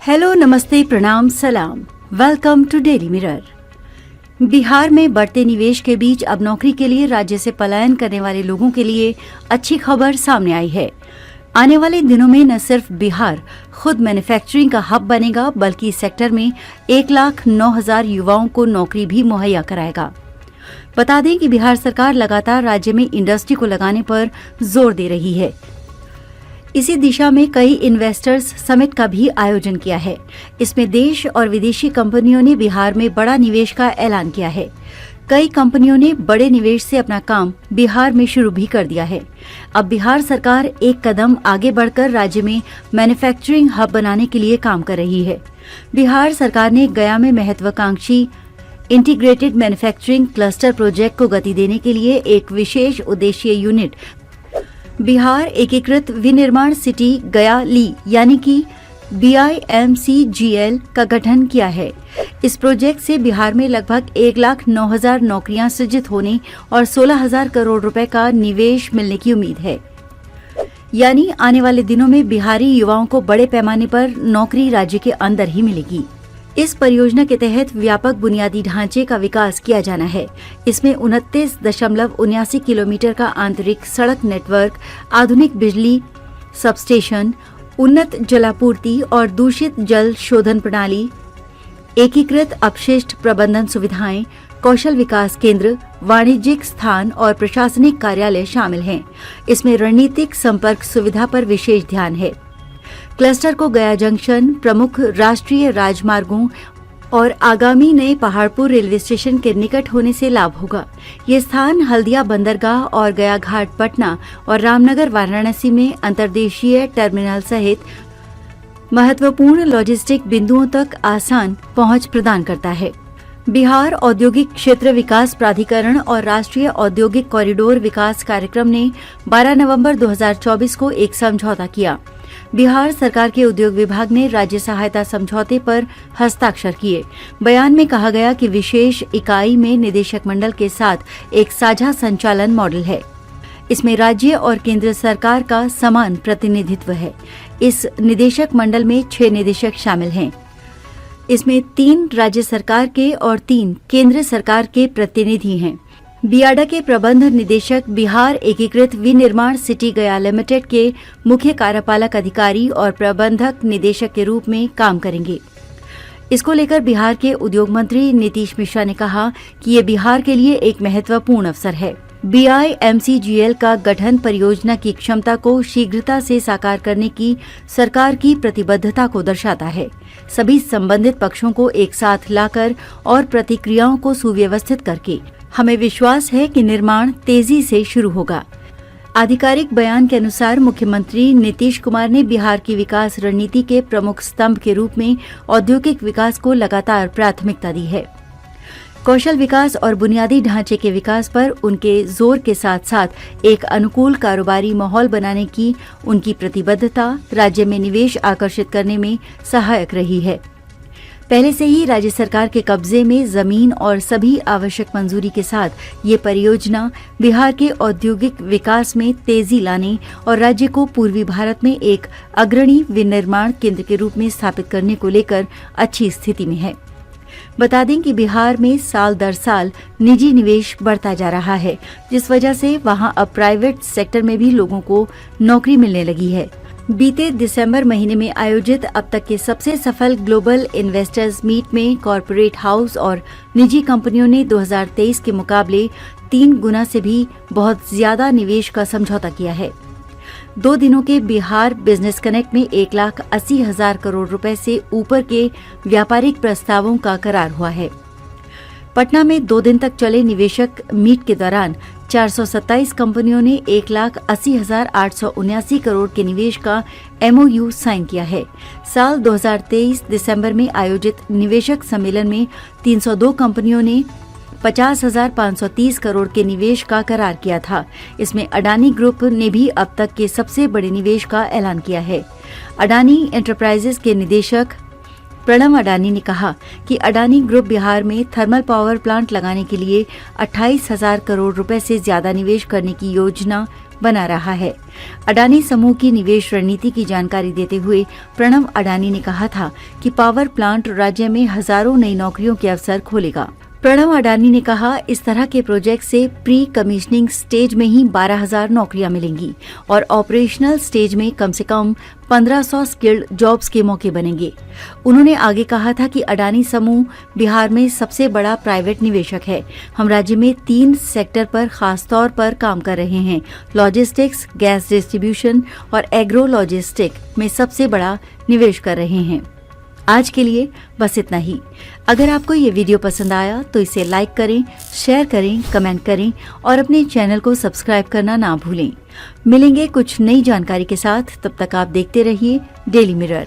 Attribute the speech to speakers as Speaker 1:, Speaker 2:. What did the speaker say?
Speaker 1: Hello, नमस्ते, प्रणाम, सलाम। Welcome to Daily Mirror. Bihar में बढ़ते निवेश के बीच अब नौकरी के लिए राज्य से पलायन करने वाले लोगों के लिए अच्छी खबर सामने आई है। आने वाले दिनों में न सिर्फ बिहार खुद मैन्युफैक्चरिंग का हब बनेगा, बल्कि इस सेक्टर में 1,09,000 युवाओं को नौकरी भी मुहैया कराएगा। बता दें कि बिहार सरकार लगातार राज्य में इंडस्ट्री को लगाने पर जोर दे रही है। इसी दिशा में कई इन्वेस्टर्स समिट का भी आयोजन किया है। इसमें देश और विदेशी कंपनियों ने बिहार में बड़ा निवेश का ऐलान किया है। कई कंपनियों ने बड़े निवेश से अपना काम बिहार में शुरू भी कर दिया है। अब बिहार सरकार एक कदम आगे बढ़कर राज्य में मैन्युफैक्चरिंग हब बनाने के लिए काम कर रही है। बिहार सरकार ने गया में महत्वाकांक्षी इंटीग्रेटेड मैन्युफैक्चरिंग क्लस्टर प्रोजेक्ट को गति देने के लिए एक विशेष उद्देश्य यूनिट बिहार एकीकृत विनिर्माण सिटी गया ली यानी कि BIMCGL का गठन किया है। इस प्रोजेक्ट से बिहार में लगभग 1,09,000 नौकरियां सृजित होने और 16,000 करोड़ रुपए का निवेश मिलने की उम्मीद है। यानी आने वाले दिनों में बिहारी युवाओं को बड़े पैमाने पर नौकरी राज्य के अंदर ही मिलेगी। इस परियोजना के तहत व्यापक बुनियादी ढांचे का विकास किया जाना है। इसमें 29.79 किलोमीटर का आंतरिक सड़क नेटवर्क, आधुनिक बिजली सबस्टेशन, उन्नत जलापूर्ति और दूषित जल शोधन प्रणाली, एकीकृत अपशिष्ट प्रबंधन सुविधाएं, कौशल विकास केंद्र, वाणिज्यिक स्थान और प्रशासनिक कार्यालय शामिल हैं। इसमें रणनीतिक संपर्क सुविधा पर विशेष ध्यान है। क्लस्टर को गया जंक्शन, प्रमुख राष्ट्रीय राजमार्गों और आगामी नए पहाड़पुर रेलवे स्टेशन के निकट होने से लाभ होगा। ये स्थान हल्दिया बंदरगाह और गया घाट पटना और रामनगर वाराणसी में अंतर्देशीय टर्मिनल सहित महत्वपूर्ण लॉजिस्टिक बिंदुओं तक आसान पहुंच प्रदान करता है। बिहार औद्योगिक क्षेत्र विकास प्राधिकरण और राष्ट्रीय औद्योगिक कॉरिडोर विकास कार्यक्रम ने 12 नवंबर 2024 को एक समझौता किया। बिहार सरकार के उद्योग विभाग ने राज्य सहायता समझौते पर हस्ताक्षर किए। बयान में कहा गया कि विशेष इकाई में निदेशक मंडल के साथ एक साझा संचालन मॉडल है। इसमें राज्य और केंद्र सरकार का समान प्रतिनिधित्व है। इस निदेशक मंडल में 6 निदेशक शामिल हैं। इसमें 3 राज्य सरकार के और 3 केंद्र सरकार के प्रतिनिधि हैं। बियाडा के प्रबंध निदेशक बिहार एकीकृत विनिर्माण सिटी गया लिमिटेड के मुख्य कार्यपालक अधिकारी और प्रबंधक निदेशक के रूप में काम करेंगे। इसको लेकर बिहार के उद्योग मंत्री नीतीश मिश्रा ने कहा कि ये बिहार के लिए एक महत्वपूर्ण अवसर है। BIMCGL का गठन परियोजना की क्षमता को शीघ्रता से साकार करने की सरकार की प्रतिबद्धता को दर्शाता है। सभी संबंधित पक्षों को एक साथ लाकर और प्रतिक्रियाओं को सुव्यवस्थित करके हमें विश्वास है कि निर्माण तेजी से शुरू होगा। आधिकारिक बयान के अनुसार मुख्यमंत्री नीतीश कुमार ने बिहार की विकास रणनीति के प्रमुख स्तंभ के रूप में औद्योगिक विकास को लगातार प्राथमिकता दी है। कौशल विकास और बुनियादी ढांचे के विकास पर उनके जोर के साथ साथ एक अनुकूल कारोबारी माहौल बनाने की उनकी प्रतिबद्धता राज्य में निवेश आकर्षित करने में सहायक रही है। पहले से ही राज्य सरकार के कब्जे में जमीन और सभी आवश्यक मंजूरी के साथ ये परियोजना बिहार के औद्योगिक विकास में तेजी लाने और राज्य को पूर्वी भारत में एक अग्रणी विनिर्माण केंद्र के रूप में स्थापित करने को लेकर अच्छी स्थिति में है। बता दें कि बिहार में साल दर साल निजी निवेश बढ़ता जा रहा है, जिस वजह से वहां अब प्राइवेट सेक्टर में भी लोगों को नौकरी मिलने लगी है। बीते दिसंबर महीने में आयोजित अब तक के सबसे सफल ग्लोबल इन्वेस्टर्स मीट में कॉरपोरेट हाउस और निजी कंपनियों ने 2023 के मुकाबले 3 गुना से भी बहुत ज्यादा निवेश का समझौता किया है। 2 दिनों के बिहार बिजनेस कनेक्ट में 1,80,000 करोड़ रुपए से ऊपर के व्यापारिक प्रस्तावों का करार हुआ है। पटना में 2 दिन तक चले निवेशक मीट के दौरान 427 कंपनियों ने 1,80,879 करोड़ के निवेश का MOU साइन किया है। साल 2023 दिसंबर में आयोजित निवेशक सम्मेलन में 302 कंपनियों ने 50,530 करोड़ के निवेश का करार किया था। इसमें अडानी ग्रुप ने भी अब तक के सबसे बड़े निवेश का ऐलान किया है। अडानी एंटरप्राइजेस के निदेशक प्रणव अडानी ने कहा कि अडानी ग्रुप बिहार में थर्मल पावर प्लांट लगाने के लिए 28,000 करोड़ रुपए से ज्यादा निवेश करने की योजना बना रहा है। अडानी समूह की निवेश रणनीति की जानकारी देते हुए प्रणव अडानी ने कहा था कि पावर प्लांट राज्य में हजारों नई नौकरियों के अवसर खोलेगा। प्रणव अडानी ने कहा, इस तरह के प्रोजेक्ट से प्री कमीशनिंग स्टेज में ही 12,000 नौकरियां मिलेंगी और ऑपरेशनल स्टेज में कम से कम 1,500 स्किल्ड जॉब्स के मौके बनेंगे। उन्होंने आगे कहा था कि अडानी समूह बिहार में सबसे बड़ा प्राइवेट निवेशक है। हम राज्य में 3 सेक्टर पर खास तौर पर काम कर रहे हैं। लॉजिस्टिक्स, गैस डिस्ट्रीब्यूशन और एग्रो लॉजिस्टिक में सबसे बड़ा निवेश कर रहे हैं। आज के लिए बस इतना ही। अगर आपको ये वीडियो पसंद आया तो इसे लाइक करें, शेयर करें, कमेंट करें और अपने चैनल को सब्सक्राइब करना ना भूलें। मिलेंगे कुछ नई जानकारी के साथ, तब तक आप देखते रहिए डेली मिरर।